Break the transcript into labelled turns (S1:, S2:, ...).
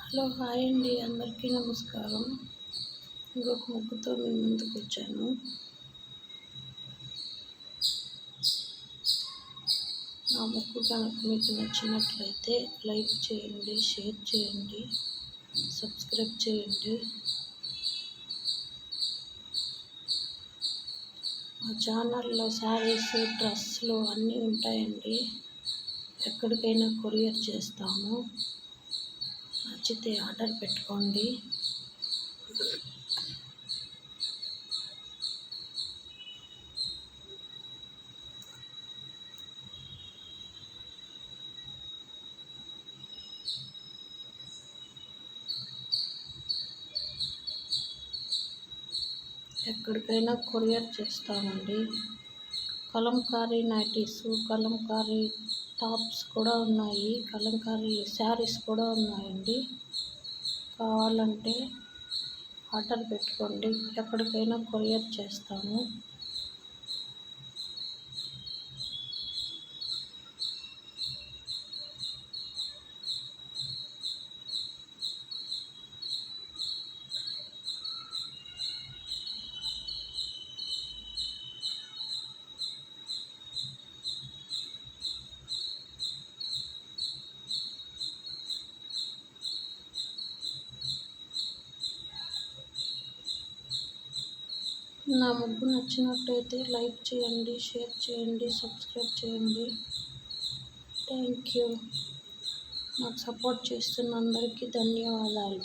S1: Hello hi అండి, అందరికీ నమస్కారం. ఇంకొక ముగ్గుతో మీ ముందుకు వచ్చాను. నా ముగ్గు కనుక మీకు నచ్చినట్లయితే లైక్ చేయండి, షేర్ చేయండి, సబ్స్క్రైబ్ చేయండి. మా ఛానల్లో శారీస్, డ్రెస్సులు అన్నీ ఉంటాయండి. ఎక్కడికైనా కొరియర్ చేస్తాము. నచ్చితే ఆర్డర్ పెట్టుకోండి. ఎక్కడికైనా కొరియర్ చేస్తామండి. కలంకారీ నైటీస్, కలంకారీ టాప్స్ కూడా ఉన్నాయి. కలంకారీ శారీస్ కూడా ఉన్నాయండి. కావాలంటే ఆర్డర్ పెట్టుకోండి. ఎక్కడికైనా కొరియర్ చేస్తాము. నా ముగ్గు నచ్చినట్లయితే లైక్ చేయండి, షేర్ చేయండి, సబ్స్క్రైబ్ చేయండి. Thank you. నాకు సపోర్ట్ చేస్తున్న అందరికీ ధన్యవాదాలు.